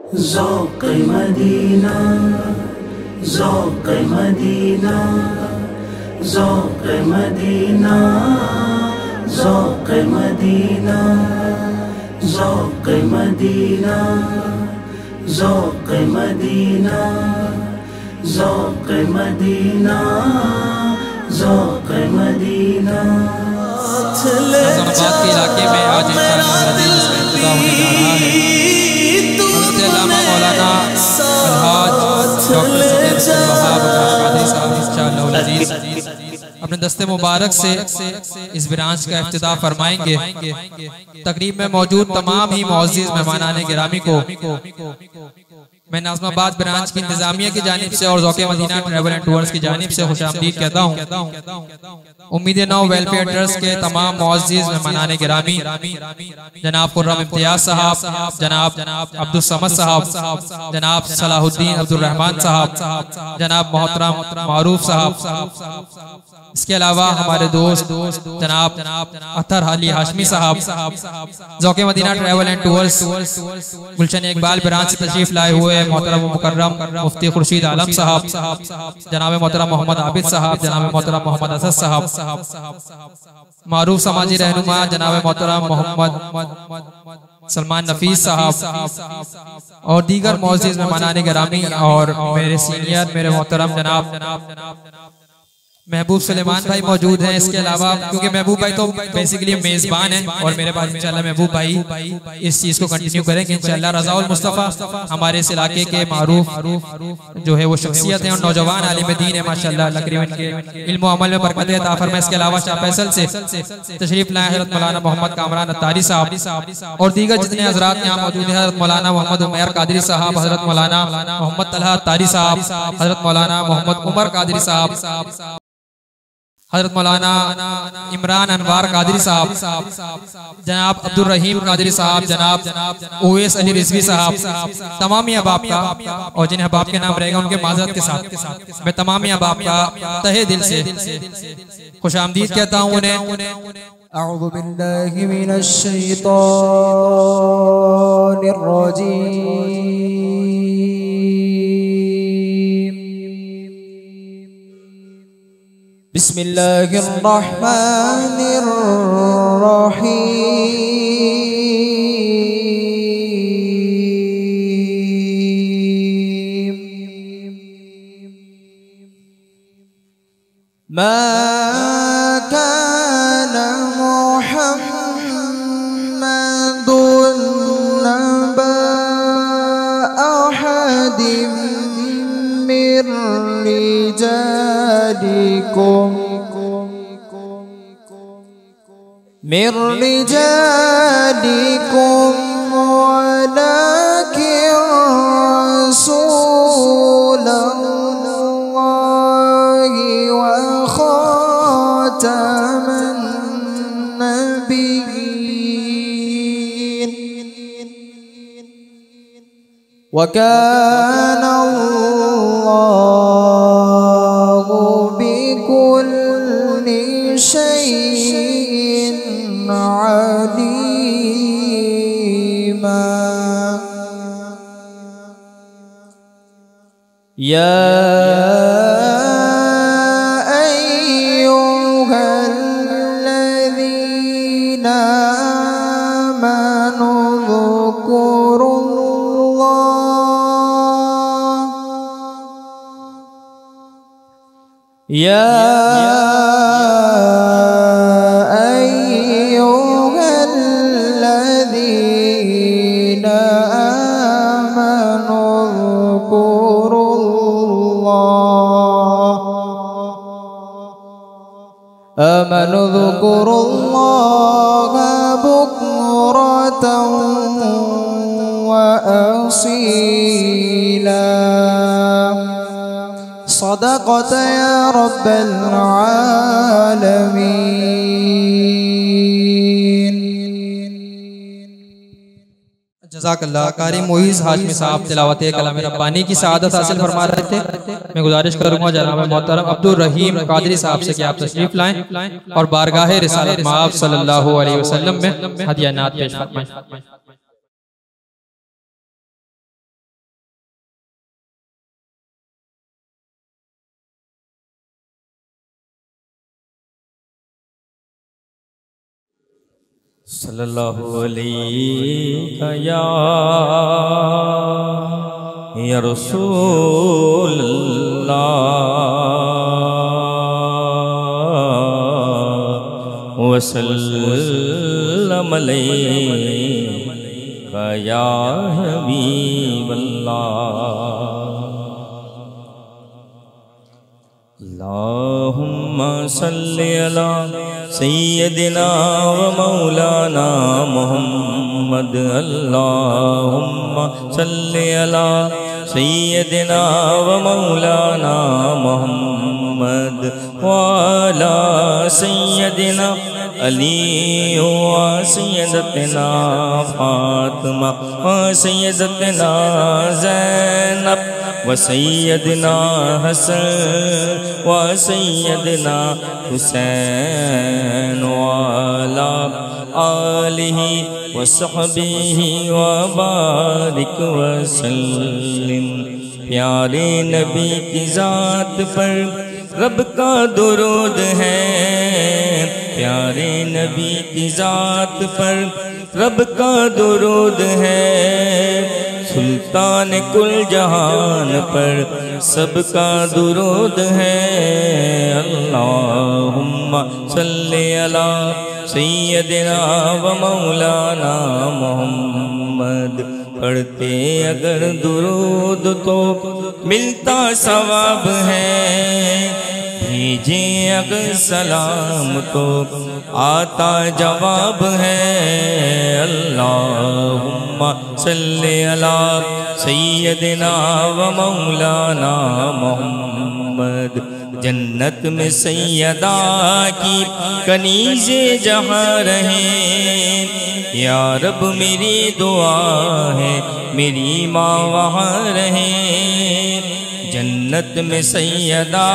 ज़ौक़ मदीना, ज़ौक़ मदीना, ज़ौक़ मदीना, ज़ौक़ मदीना, ज़ौक़ मदीना, ज़ौक़ मदीना, ज़ौक़ मदीना, ज़ौक़ मदीना। फैज़ाबाद के इलाके में आज इंशाअल्लाह इसका इंतज़ाम होने जा रहा है। हज़रत अल्लामा मौलाना अलहाज डॉक्टर सैयद अब्दुल वहाब कादरी साहब इंशाअल्लाह अज़ीज़ अपने दस्ते मुबारक से इस ब्रांच का इफ्तिताह फरमाएंगे। तकरीब में मौजूद तमाम ही मुअज़्ज़िज़ मेहमानान गिरामी को मैं नाज़िमाबाद ब्रांच की इंतजामिया की जानिब से और ज़ौक़ मदीना ट्रैवल एंड टूर्स की जानिब से खुशामदीद कहता हूँ। उम्मीद नौ वेलफेयर ट्रस्ट के तमाम मुअज़्ज़िज़ मेहमानान गिरामी, जनाब खुर्रम इम्तियाज़ साहब, जनाब अब्दुल समद साहब, जनाब सलाहुद्दीन अब्दुल रहमान साहब, जनाब मोहतरम मारूफ साहब, इसके अलावा हमारे दोस्त जनाब अतर अली हाशमी साहब, Zauq Madina travel and tours Gulshan Iqbal branch से तशरीफ लाए हुए मोहतरम मुकर्रम मुफ्ती खुर्शीद आलम साहब, जनाब मोहतरम मोहम्मद आबिद साहब, जनाब मोहतरम मोहम्मद असद साहब, मारूफ समाजी रहनुमा जनाब मोहतरम मोहम्मद सलमान नफीस साहब और दीगर मुअज़्ज़िज़ मेहमानान गिरामी और मेरे सीनियर मेरे मोहतरम जनाब महबूब सुलेमान भाई मौजूद हैं। इसके अलावा क्योंकि महबूब भाई तो बेसिकली मेज़बान हैं और मेरे पास इंशाल्लाह महबूब भाई इस चीज़ को कंटिन्यू करेंगे इंशाल्लाह। रज़ाउल मुस्तफ़ा हमारे इस इलाके के मारूफ जो है वो शख्सियत हैं और नौजवान आलिम दीन है माशाल्लाह। तकरीबन के इल्म अमल में बरकत अता फरमाए। इसके अलावा शाह फैसल से तशरीफ लाए हज़रत मौलाना मोहम्मद कामरान अत्तारी साहब और दीगर जितने हज़रात यहाँ मौजूद हैं। हज़रत मौलाना मोहम्मद उमैर कादरी साहब, हज़रत मौलाना मोहम्मद तलहा अत्तारी साहब, हज़रत मौलाना मोहम्मद उमर कादरी साहब, हज़रत मौलाना इमरान अनवार कादरी साहब, जनाब अब्दुल रहीम कादरी साहब, जनाब ओवैस अली रिजवी साहब, तमाम अहबाब का और जिन अहबाब के नाम रहेगा उनके माज़रत के साथ मैं तमाम अहबाब का तहे दिल से खुशामदीद कहता हूँ उन्हें। अऊज़ु बिल्लाहि मिनश शैतानिर रजीम। बिस्मिल्लाहिर रहमानिर रहीम। मा काना मुहम्मदुन नबा अहदिम मिर रिजालिकुम वलाकिन रसूलल्लाहि व खातमन नबिय्यीन व काना अल्लाहु बिकुल्लि शैइन अलीमा। या अय्युहल्लज़ीना आमनू ज़कुरुल्लाह या आमनू ज़कुरुल्लाह बुक्रतन व असीला। सदक़त या रब्बल आलमीन। जज़ाकल्लाह। कारी मोइज़ हाशमी साहब तिलावत कलाम रब्बानी की सआदत हासिल फरमा रहे थे। मैं गुजारिश करूंगा जनाब मोहतरम अब्दुल रहीम कादरी साहब से कि आप तशरीफ लाएं और बारगाह रिसालत माब सल्लल्लाहु अलैहि वसल्लम में हदिया नात पेश फरमाएं। सल्लल्लाहु अलैहि या रसूल अल्लाह वसल्लम अलैका या हबीब अल्लाहुम्मा सल्ली अला सय्यदिना व मौलाना मुहम्मद अल्लाहुम्मा सल्ली अला सय्यदिना व मौलाना मुहम्मद व अला सय्यदिना अली व सय्यदतना फातिमा व सय्यदतना ज़ैनब व सय्यदना हसन व सय्यदना हुसैन व अला आलिहि व सहबिहि व बारिक व सल्लिम। प्यारे नबी की ज़ात पर रब का दुरूद है, प्यारे नबी की ज़ात पर रब का दुरूद है। सुल्तान कुल जहान पर सबका दुरूद है। अल्लाहुम्मा सल्ली अला सय्यदिना व मौलाना मुहम्मद। पढ़ते अगर दुरूद तो मिलता सवाब है, भेजे अगर सलाम तो आता जवाब है। अल्लाहुम्मा सल्ली अला सय्यदिना व मौलाना मुहम्मद। जन्नत में सैयदा की कनीज़े जहाँ रहे, या रब मेरी दुआ है मेरी माँ वहाँ रहे। जन्नत में सैयदा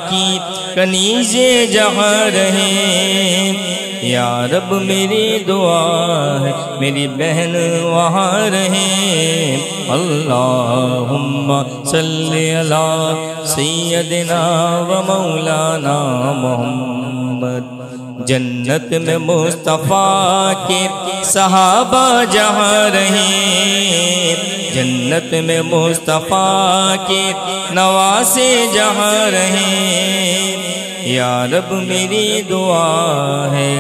की कनीज़े जहाँ रहे, या रब मेरी दुआ है मेरी बहन वहाँ रहे। अल्लाहुम्मा सल्ली अला सय्यदिना व मौलाना मुहम्मद। जन्नत में मुस्तफ़ा के सहाबा जहाँ रहे, जन्नत में मुस्तफ़ा के नवासे जहाँ रहे। या रब मेरी दुआ है,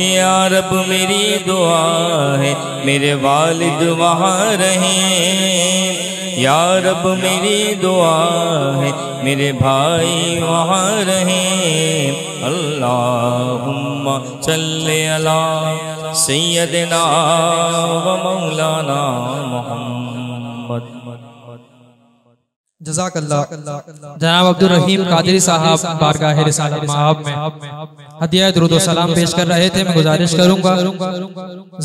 या रब मेरी दुआ है मेरे वालिद वहाँ रहे। या रब मेरी दुआ है मेरे भाई वहाँ रहे। अल्लाहुम्मा सल्ली अला सय्यदिना व मौलाना मुहम्मद। जज़ाकल्लाह। जनाब अब्दुल रहीम कादरी साहब बारगाह रिसालत माब में हदिया दुरूद व सलाम पेश कर रहे थे। मैं गुजारिश करूंगा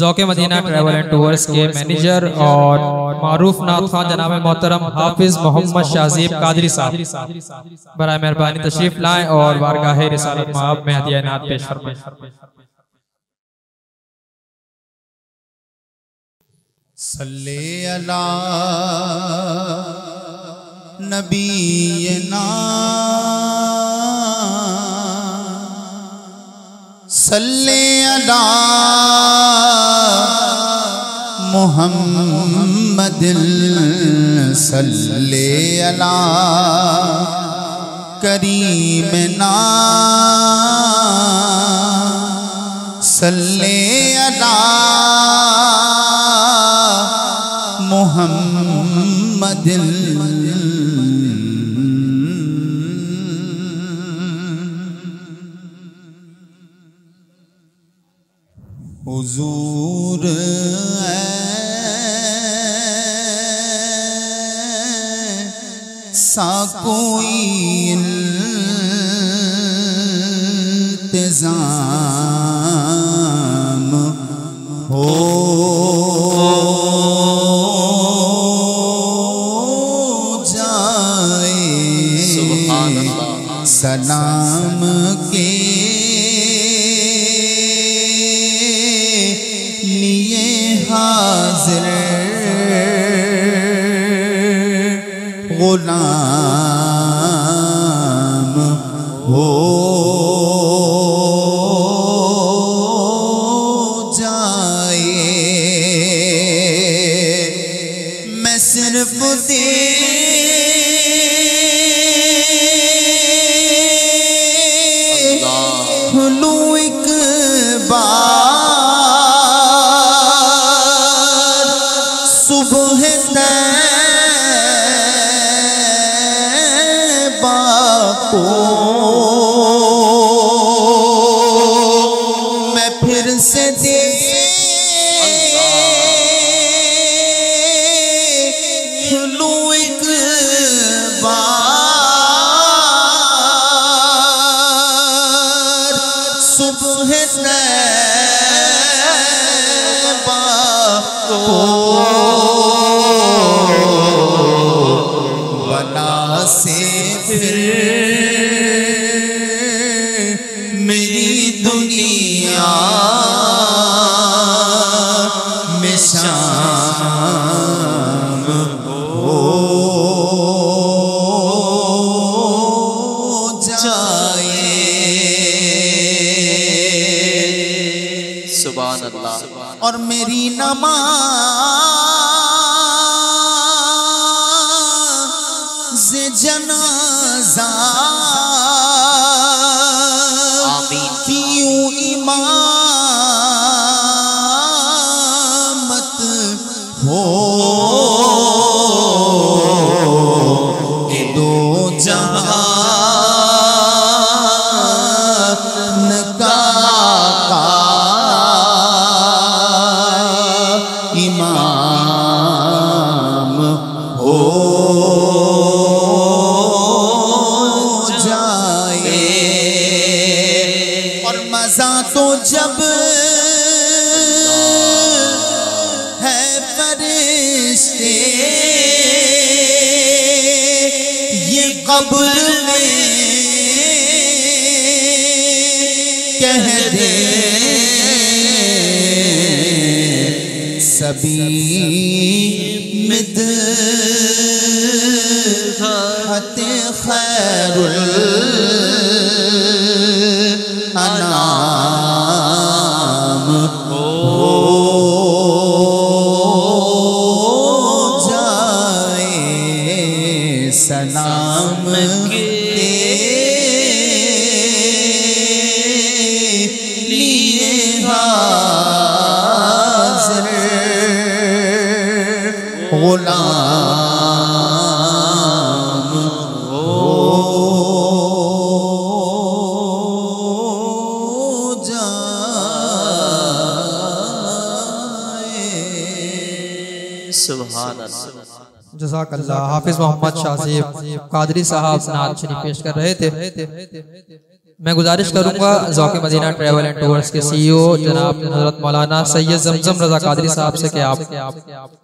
ज़ौक़े मदीना ट्रैवल एंड टूर्स के मैनेजर और मारूफ नात खान जनाब मोहतरम हाफिज मोहम्मद शाहज़ीब कादरी साहब बराए मेहरबानी तशरीफ लाएं और बारगाह रिसालत माब में हदिया नात पेश फरमाएं। सल्ले अला नबीना सल्ले अला मुहम्मद सल्ले अला करीमना सल्ले अला मुहम्मद। हुजूर ऐसा कोई इंतज़ाम हो जाए, सलाम के लिए हाजिर गुलाम हो जाए। सिर्फ देख लूं एक बार सुबह तैबा को मैं फिर से देख लूं एक बार सुबह तैबा को बना से फिर मेरी दुनिया में शाम हो जाए। सुभान अल्लाह। और मेरी नमाज़ जनाजा की यूं इमामत हो कि दो जहान का इमाम हो जाए। और मजा तो जब है फरिश्ते ये कब्र में कह दे सभी मिदहत खैरुल अनाम हो जाए। सलाम के लिए हाज़िर गुलाम हो जाए। सुभान अल्लाह। जज़ाकल्लाह। हाफिज मोहम्मद शाहज़ेब कादरी साहब नात शरीफ पेश कर रहे थे। मैं गुजारिश करूंगा ज़ौक़ मदीना ट्रैवल एंड टूर्स के CEO जनाब हज़रत मौलाना सैयद ज़मज़म रज़ा कादरी साहब से कि आप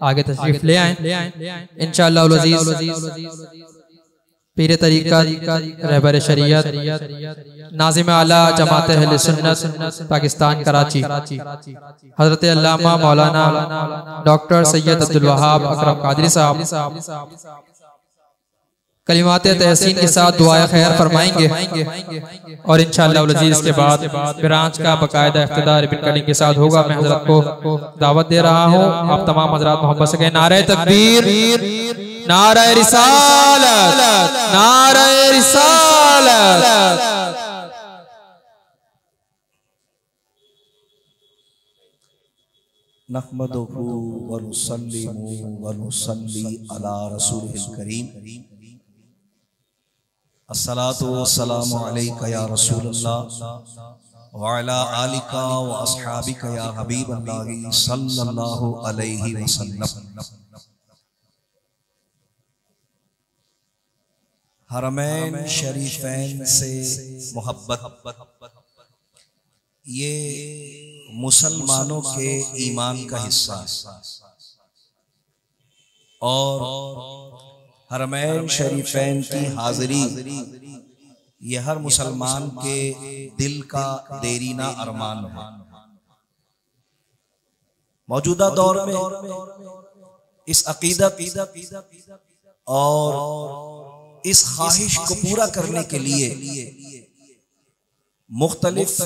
आगे तशरीफ ले आएं। इंशाअल्लाह उल अज़ीज़ पीर तरीक़त रहबर शरीयत नाज़िम आला जमात अहले सुन्नत पाकिस्तान कराची हज़रत अल्लामा मौलाना डॉक्टर सैयद अब्दुल वहाब अकरम कादरी साहब कलिमात तहसीन के साथ दुआए खैर फरमाएंगे और इंशाअल्लाह उल अज़ीज़ के बाद ब्रांच का बाकायदा इफ्तिताह रिबन कटिंग के साथ होगा। मैं हज़रत को दावत दे रहा हूँ। आप तमाम हज़रात मोहब्बत से कहें नारे तकबीर, नारे रिसालत, नारे रिसालत। नहमदुहु व नुसल्लिमु व नुसल्ली अला रसूलिल करीम। अस्सलातु वस्सलामु अलैका या रसूलल्लाह व अला आलिका व अस्हाबिका या हबीबल्लाहि सल्लल्लाहु अलैहि वसल्लम। हरमैन शरीफैन से मोहब्बत ये मुसलमानों के ईमान का हिस्सा है और हरमैन शरीफैन की हाजिरी ये हर मुसलमान के दिल का देरीना अरमान है। मौजूदा दौर में इस अकीदत और इस ख्वाहिश को पूरा करने के लिए मुख्तलिफ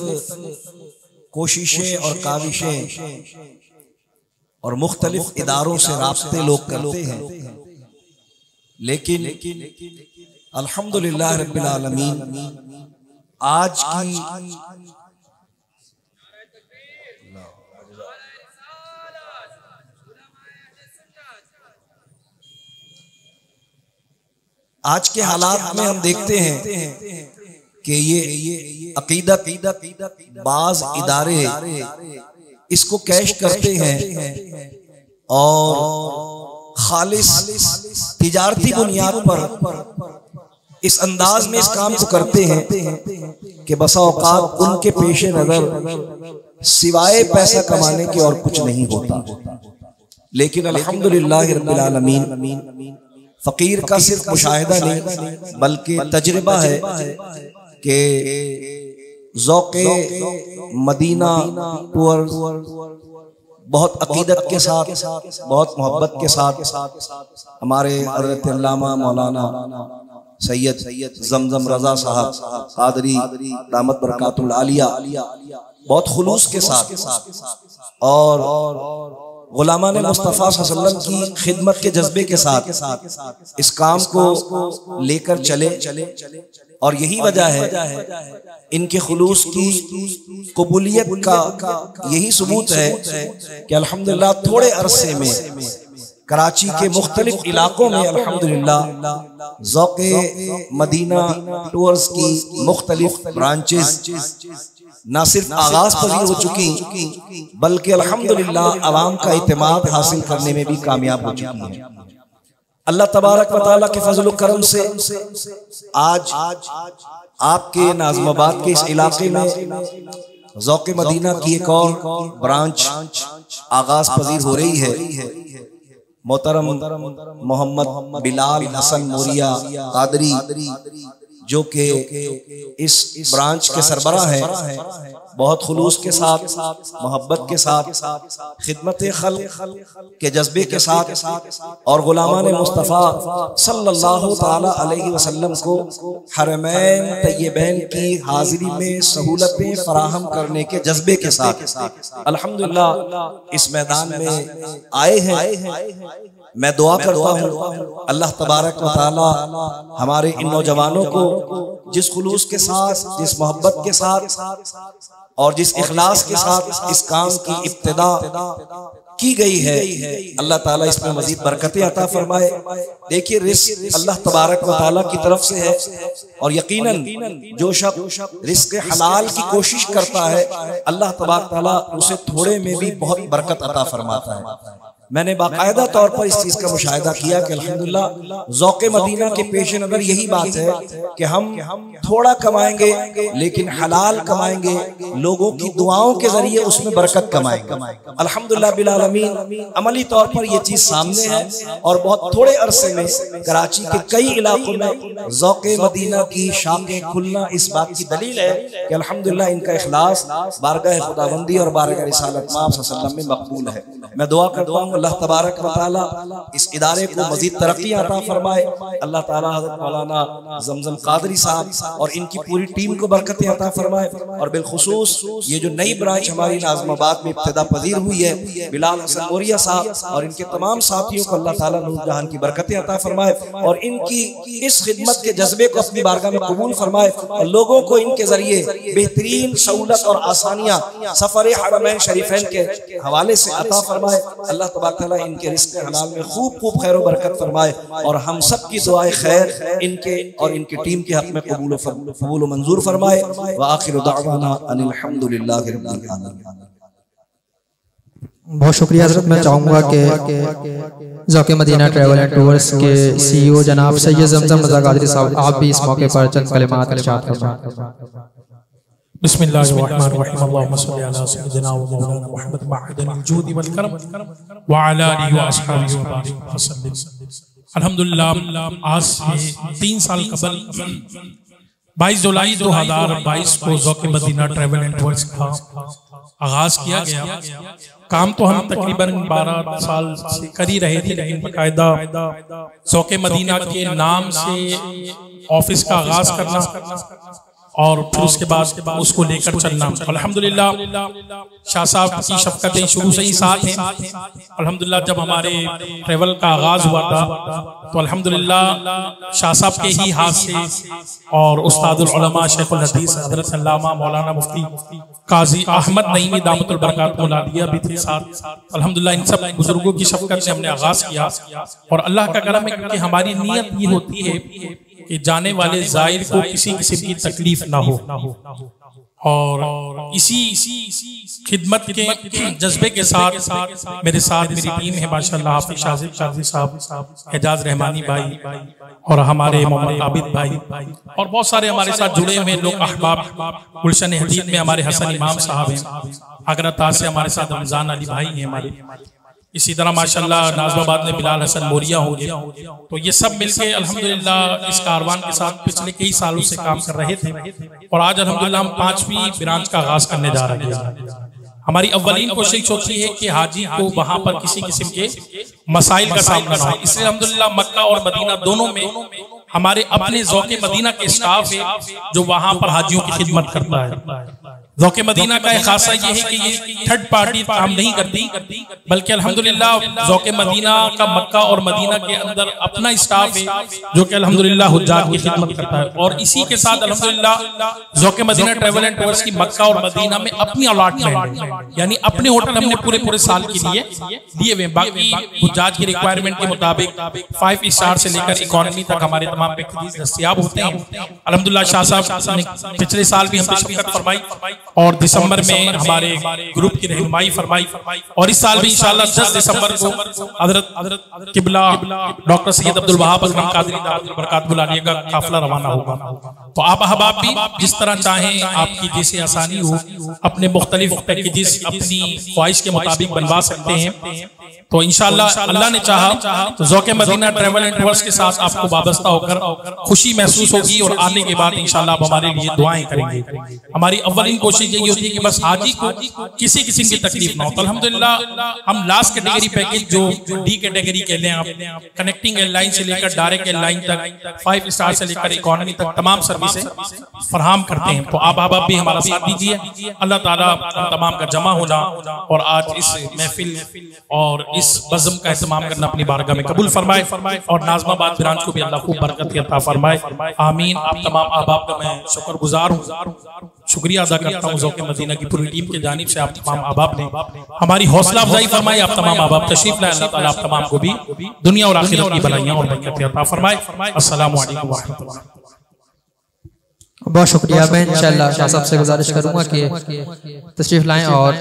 कोशिशें और काविशें और मुख्तलिफ इदारों से राब्ते लोग करते हैं, लेकिन अल्हम्दुलिल्लाह रब्बिल आलमीन आज के हालात में हम देखते हैं कि ये अकीदत बाज इदारे इसको कैश करते हैं और खालिस तिजारती बुनियाद पर इस अंदाज में इस काम को करते हैं कि बसा औकात उनके पेशे नजर सिवाय पैसा कमाने के और कुछ नहीं होता। लेकिन अल्हम्दुलिल्लाह रब्बिल आलमीन फकीर का सिर्फ मुशाहिदा नहीं बल्कि तजर्बा है कि ज़ौक़े मदीना टूर बहुत अकीदत के साथ, बहुत मोहब्बत के साथ हमारे हज़रत अल्लामा मौलाना सैयद ज़मज़म रज़ा साहब क़ादरी दामत बरकातुल आलिया बहुत खुलूस के साथ और गुलामान मुस्तफ़ा सल्लल्लाहु अलैहि वसल्लम की खिदमत के जज्बे के साथ इस काम को लेकर चले। और यही वजह है इनके खुलूस की कबूलियत का यही सबूत है कि अल्हम्दुलिल्लाह थोड़े अरसे में कराची के मुख्तलिफ इलाकों में अल्हम्दुलिल्लाह ज़ौक़े मदीना टूर्स की मुख्तलिफ ब्रांचेस ना सिर्फ आगाज पजीर हो चुकी बल्कि अल्हम्दुलिल्लाह अवाम का इत्मीनान हासिल करने में भी कामयाब हो चुकी है। अल्लाह तबारक व तआला के फजल करम से आज आपके नाज़िमाबाद के इस इलाके में ज़ौक़े मदीना की एक और ब्रांच आगाज पजीर हो रही है। मोहतरम मोहम्मद बिलाल हसन मोरिया क़ादरी जो कि इस ब्रांच के सरबराह हैं, बहुत खुलूस के साथ, मोहब्बत के साथ, खिदमत खल्क़ के जज्बे के साथ और गुलामान मुस्तफ़ा सल्लल्लाहु ताला अलैहि वसल्लम को हरमैन तय्यबैन की हाजिरी में सहूलतें फराहम करने के जज्बे के साथ अल्हम्दुलिल्लाह इस मैदान में आए हैं। मैं दुआ करता हूँ अल्लाह तबारक व तआला हमारे इन नौजवानों को जिस खुलूस के साथ, जिस मोहब्बत के साथ और जिस इखलास के साथ इस काम की इब्तिदा की गई है, अल्लाह ताला इसमें मजीद बरकतें अता फरमाए। देखिए रिस्क अल्लाह तबारक व तआला की तरफ से है और यकीनन जो शख्स रिस्क हलाल की कोशिश करता है अल्लाह तबारक तआला उसे थोड़े में भी बहुत बरकत अता फरमाता है। मैंने बाकायदा तौर पर इस चीज का मुशाहिदा किया कि अल्हम्दुलिल्लाह ज़ौक़े मदीना के पेश नज़र यही बात है कि हम थोड़ा कमाएंगे लेकिन हलाल कमाएंगे, लोगों की दुआओं के जरिए उसमें बरकत कमाएंगे। अल्हम्दुलिल्लाह बिल आलमीन अमली तौर पर यह चीज सामने है और बहुत थोड़े अरसे में कराची के कई इलाकों में ज़ौक़े मदीना की शाखें खुलना इस बात की दलील है कि अल्हम्दुलिल्लाह इनका इखलास बारगाह खुदाबंदी और बारगाह रिसालत माब सल्लल्लाहु अलैहि वसल्लम में मकबूल है। मैं दुआ करता हूँ अल्लाह तबारक व तआला इस इदारे को मजीद तरक्की अता फरमाए। अल्लाह ताला हज़रत मौलाना ज़मज़म क़ादरी साहब और इनकी पूरी टीम को बरकतें अता फरमाए और बिलखुसूस ये जो नई ब्रांच हमारी नाज़िमाबाद में इब्तिदा पजीर हुई है बिलाल हसन मोरिया साहब और इनके तमाम साथियों को अल्लाह ताला नूर जहान की बरकतें अता फरमाए और इनकी इस खिदमत के जज्बे को अपनी बारगाह में कबूल फरमाए और लोगों को इनके जरिए बेहतरीन सहूलत और आसानियाँ सफर हरमैन शरीफैन के हवाले से अता फरमाए। अल्लाह तबारक तआला इनके रिज़्क़ हलाल में खूब खैर व बरकत फरमाए और हम सब की दुआए खैर इनके और इनकी टीम के हक में कबूल व मंजूर फरमाए। व आखिरु दाअवाना अनिल हम्दुलिल्लाहि रब्बिल आलमीन। बहुत शुक्रिया हज़रत। मैं चाहूँगा कि ज़ौक़े मदीना ट्रैवल एंड टूर्स के CEO जनाब सैयद ज़मज़म रज़ा क़ादरी साहब आप भी इस मौके पर चंद कलिमात इरशाद फरमाएं। बिस्मिल्लाहिर्रहमानिर्रहीम अल्लाहुम्मा सल्लि अला सय्यिदिना व मौलाना मुहम्मद मअदनिल जूद वल करम व अला आलिहि व अस्हाबिहि व बारिक वसल्लम। अल्हम्दुलिल्लाह आज से 3 साल कबल 22 जुलाई 2022 को ज़ौक़े मदीना ट्रैवल एंड टूर्स का आगाज किया गया। काम तो हम तकरीबन 12 साल से कर ही रहे थे, लेकिन बाकायदा ज़ौक़े मदीना के नाम से ऑफिस का आगाज करना और फिर उसके बाद उसको लेकर चलना। अल्हम्दुलिल्लाह शाह साहब की शफकतें शुरू से ही साथ हैं। अल्हम्दुलिल्लाह जब हमारे ट्रेवल का आगाज हुआ था तो अल्हम्दुलिल्लाह शाह साहब के ही हाथ से और उस्तादुल उलमा शेखुल हदीस हजरत अल्लामा मौलाना मुफ्ती काजी अहमद नईमी दामतुल बरकात मौलादिया भी थे साथ। अल्हम्दुलिल्लाह इन सब बुजुर्गों की शफकत से हमने आगाज किया और अल्लाह का करम है क्योंकि हमारी नीयत ये होती है कि जाने वाले ज़ायर को किसी किस्म की तकलीफ ना हो और इसी खिदमत के जज्बे के साथ मेरे साथ मेरी टीम है माशाअल्लाह, हाफिज शाजिद कादरी साहब, एजाज रहमानी भाई और हमारे मोहम्मद आबिद भाई और बहुत सारे हमारे साथ जुड़े हुए लोग अहबाब। गुलशन हदीद में हमारे हसन इमाम साहब हैं, आगरा ताज से हमारे साथ रमजान अली भाई हैं हमारे। इसी तरह माशाअल्लाह नाज़िमाबाद में बिलाल हसन मोरिया होंगे। तो ये सब मिलके अल्हम्दुलिल्लाह इस कारवान के साथ पिछले कई सालों से काम कर रहे थे और आज अल्हम्दुलिल्लाह हम 5वीं ब्रांच का आगाज करने जा रहे हैं। हमारी अव्वलीन कोशिश होती है कि हाजी को वहां पर किसी किस्म के मसाइल का सामना ना हो, इसलिए अल्हम्दुलिल्लाह मक्का और मदीना दोनों में हमारे अपने ज़ौक़े मदीना के स्टाफ है जो वहां पर हाजियों की खिदमत करता है। ज़ौक़े मदीना का एक खासा ये है कि ये थर्ड पार्टी काम नहीं करती, बल्कि अल्हम्दुलिल्लाह ज़ौक़े मदीना का मक्का और मदीना के अंदर अपना स्टाफ है जो कि अल्हम्दुलिल्लाह हुज्जाज की खिदमत करता है। और इसी के साथ अल्हम्दुलिल्लाह ज़ौक़े मदीना ट्रैवल एंड टूर्स की मक्का और मदीना में अपनी अलॉटमेंट है, यानी अपने होटल हमने पूरे साल के लिए दिए हुए। बाकी हुज्जाज की रिक्वायरमेंट के मुताबिक 5 स्टार से लेकर इकोनॉमी तक हमारे तमाम पैकेजेस दस्तयाब होते हैं। अल्हम्दुलिल्लाह शाह साहब ने पिछले साल भी हमसे शफकत फरमाई और दिसंबर में हमारे ग्रुप की रहनुमाई फरमाई और इस साल भी इंशाअल्लाह 10 दिसंबर को हजरत किबला डॉक्टर सैयद अब्दुल वहाब अकरम कादरी दामतुल बरकात बुलानिया का काफिला रवाना होगा। तो आप अहबाब भी जिस तरह चाहें, आपकी जैसे आसानी हो, अपने मुख्तलिफ पैकेजेस अपनी ख्वाहिश के मुताबिक बनवा सकते हैं। तो इंशाअल्लाह अल्लाह ने चाहा तो ज़ौक़े मदीना ट्रैवल एंड टूर्स के साथ आपको वाबस्ता होकर खुशी महसूस होगी और आने के बाद इंशाअल्लाह आप हमारे लिए दुआएं करेंगे। हमारी अव्वलीन कोशिश यही होती है कि बस हाजी को किसी किस्म की तकलीफ ना हो। तो अल्हम्दुलिल्लाह हम लास्ट कैटेगरी पैकेज जो डी कैटेगरी कहते हैं आप, कनेक्टिंग एयरलाइन से लेकर डायरेक्ट एयरलाइन तक 5 स्टार से लेकर इकोनॉमी तक तमाम सर्विसें फराहम करते हैं। तो आप भी हमारा साथ दीजिए। अल्लाह ताला तमाम का जमा होना और आज इस महफिल और इस बज़म का इत्माम करना अपनी बारगाह में कबूल फरमाए और नाज़िमाबाद ब्रांच को भी अल्लाह खूब बरकत अता फरमाए। आमीन। आप तमाम अहबाब का मैं शुक्रगुजार हूँ, शुक्रिया अदा करता हूँ ज़ौक़े मदीना की पूरी टीम की जानिब से। आप तमाम अहबाब ने हमारी हौसला अफजाई फरमाई। आप तमाम अहबाब तशरीफ लाए। अल्लाह ताला आप तमाम को भी दुनिया और आखिरत की भलाइयाँ और बरकत अता फरमाए। अस्सलामु अलैकुम व रहमतुल्लाह। बहुत शुक्रिया। मैं इंशाअल्लाह शाह साहब से गुजारिश करूंगा कि तशरीफ लाएं और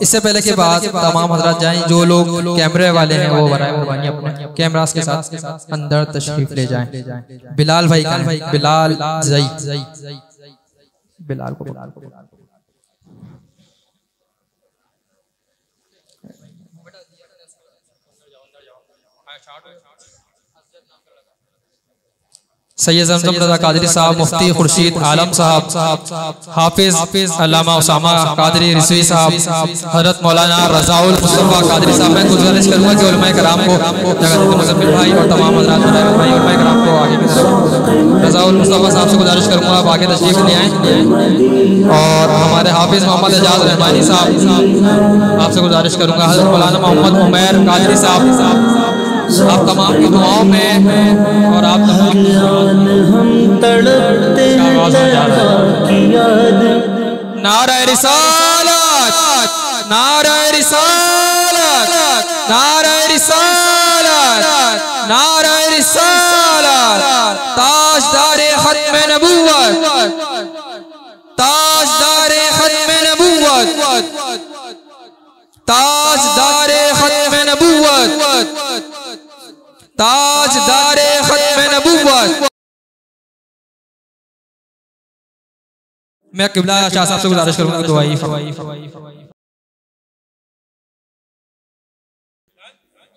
इससे पहले के बाद तमाम हजरात जाएं, जो लोग कैमरे वाले हैं वो बराए मेहरबानी अपने कैमरास के साथ अंदर तशरीफ ले जाएं। बिलाल भाई का बिलाल बिलाल को सैयद ज़मज़म रज़ा कादरी साहब, मुफ्ती खुर्शीद आलम साहब, हाफिज अल्लामा उसामा कादरी रिजवी साहब, हज़रत मौलाना रज़ाउल मुस्तफ़ा कादरी साहब। मैं गुजारिश करूँगा कि उलमाए कराम को मुज़म्मिल भाई और तमाम हज़रात भाई उलमाए कराम को आगे रज़ाउल मुस्तफ़ा साहब से गुजारिश करूँगा आप आगे तशरीफ़ ले आएँ और हमारे हाफिज मोहम्मद एजाज रहमानी साहब आपसे गुजारिश करूँगा, हज़रत मौलाना मोहम्मद उमैर कादरी साहब आप तमाम की दुआओं में और आप तमाम हम तड़पते नारे रिसालत नारे रिसालत नारे रिसालत नारे रिसालत ताजदारे खत्म नबूवत ताजदारे खत्म नबूवत ताजदारे खत्म नबूवत ताजदारे खत्म नबूवत। मैं किबला शाह साहब से गुजारिश करूंगा दुआई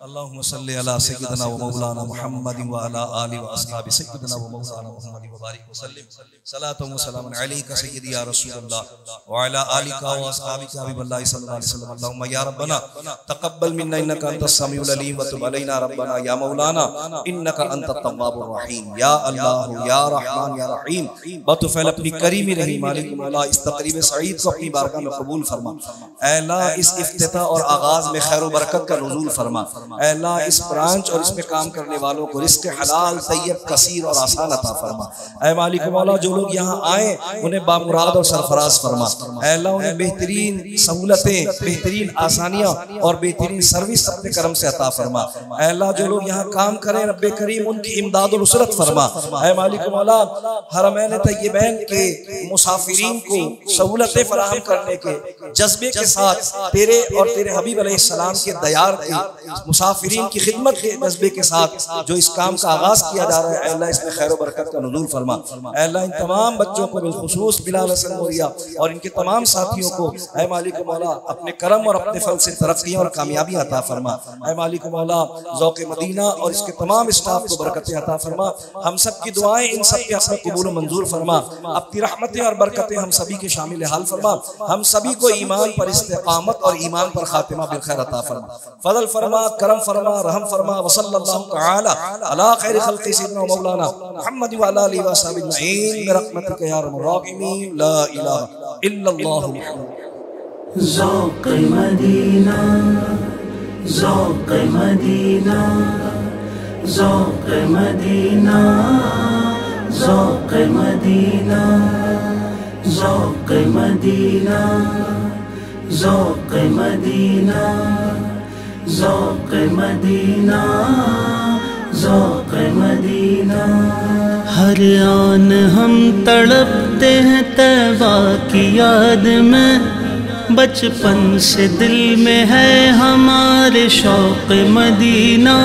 अल्लाहुम्मा सल्ली अला सय्यिदिना व मौलाना मुहम्मदिन व अला आलि व अस्हाबि सय्यिदिना व मौलाना मुहम्मद व बारिक व सल्लिम सलातु व सलामुन अलैका सय्यिदी या रसूलल्लाह व अला आलिका व अस्हाबिका हबीबल्लाह सल्लल्लाहु अलैहि वसल्लम। अल्लाहुम्मा या रब्बना तक़ब्बल मिन्ना इन्नका अंतस समीउल अलीम व तुब अलैना रब्बना या मौलाना इन्नका अंतत तव्वाबुर रहीम। या अल्लाह या रहमान या रहीम बतौफल अपनी करीमी रही मालिक मौला इस तकरीब सईद को अपनी बारगाह में कबूल फरमा। ऐ अल्लाह इस इफ्तिताह और आगाज में खैर व बरकत का नुज़ूल फरमा। ऐ अल्लाह इस ब्रांच और इसमें काम करने वालों को रिज़्क़ हलाल तय्यब कसीर और आसान अता फरमा। ऐ मालिक मौला जो लोग यहाँ आए उन्हें बामुराद और सरफराज फरमा। ऐ अल्लाह उन्हें बेहतरीन सहूलतें, बेहतरीन आसानियाँ और बेहतरीन सर्विस अपने करम से अता फरमा। ऐ अल्लाह जो लोग यहाँ काम करें रब्बे करीम उनकी इमदाद और नुसरत फरमा। ऐ मालिक मौला हरमैन तय्यबैन के मुसाफिरीन को सहूलतें फराहम करने के जज्बे के साथ तेरे और तेरे हबीब अलैहिस्सलाम के दयार के मुसाफिरीन की खिदमत के जज्बे के साथ जो इस काम का आगाज किया जा रहा है अल्लाह इसमें खैर बरकत का नुज़ूल फरमा। अल्लाह इन तमाम बच्चों को बिलखुसूस बिलाल हसन मोरिया और इनके तमाम साथियों को ऐ मालिक मौला अपने करम और अपने फल से तरक्कियां और कामयाबियां अता फरमा। ऐ मालिक मौला ज़ौक़ मदीना और इसके तमाम स्टाफ को बरकतें अता फरमा। हम सब की दुआएं इन सब के हक़ कबूल व मंजूर फरमा। अपनी रहमतें और बरकतें हम सभी के शामिल हाल फरमा। हम सभी को ईमान पर इस्तिक़ामत और ईमान पर खातिमा बिलखैर अता फरमा। फजल फरमा, करम फरमा, रहम फरमा। व सल्लल्लाहु तआला अला खैर खल्क़ि सय्यिदिना मौलाना मुहम्मद व अला आलिहि व अस्हाबिहि अजमईन बिरहमतिका या अरहमर राहिमीन। ला इलाहा इल्लल्लाहु ज़ौक़ मदीना, ज़ौक़ मदीना, ज़ौक़ मदीना, ज़ौक़ मदीना, ज़ौक़ मदीना, ज़ौक़ मदीना, ज़ौक़ मदीना, ज़ौक़ मदीना। हर आन हम तड़पते हैं तैबा की याद में, बचपन से दिल में है हमारे शौक़ मदीना।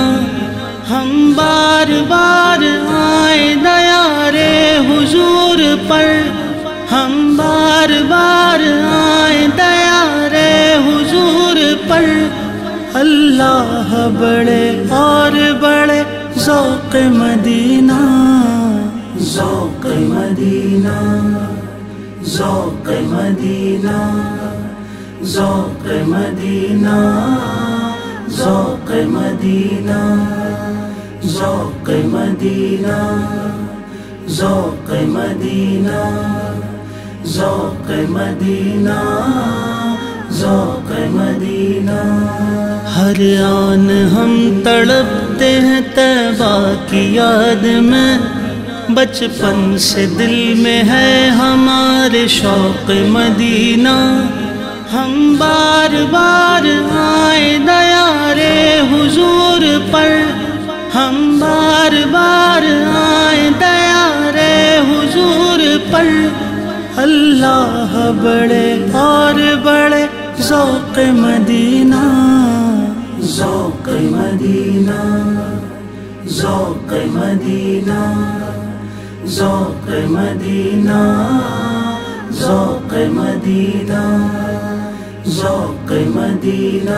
हम बार बार आए दयारे हुजूर पर, हम बार बार आए दयारे हुजूर पर। अल्लाह बड़े और बड़े ज़ौक़ मदीना, ज़ौक़ मदीना, ज़ौक़ मदीना, ज़ौक़ मदीना, ज़ौक़ मदीना, ज़ौक़ मदीना, ज़ौक़ मदीना, ज़ौक़ मदीना, ज़ौक़ मदीना। हर आन हम तड़पते हैं तैबा की याद में, बचपन से दिल में है हमारे शौक़ मदीना। हम बार बार आए दयारे हुजूर पर, हम बार बार आए दयारे हुजूर पर। अल्लाह बड़े और बड़े ज़ौक़ मदीना, ज़ौक़ मदीना, ज़ौक़ मदीना, ज़ौक़ मदीना, ज़ौक़ मदीना, ज़ौक़ मदीना,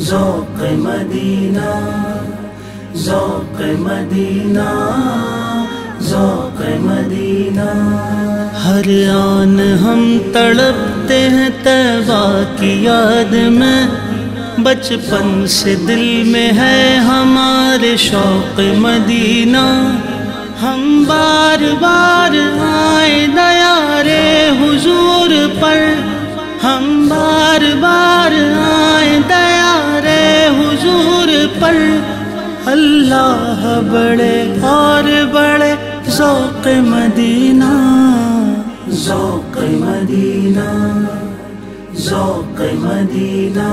ज़ौक़ मदीना, ज़ौक़ मदीना, ज़ौक़ मदीना। हर आन हम तड़पते हैं तैबा की याद में, बचपन से दिल में है हमारे शौक़ मदीना। हम बार बार आए दयारे हुजूर पर, हम बार बार आए दयारे हुजूर पर। अल्लाह बड़े और बड़े ज़ौक़ मदीना, ज़ौक़ मदीना, ज़ौक़ मदीना,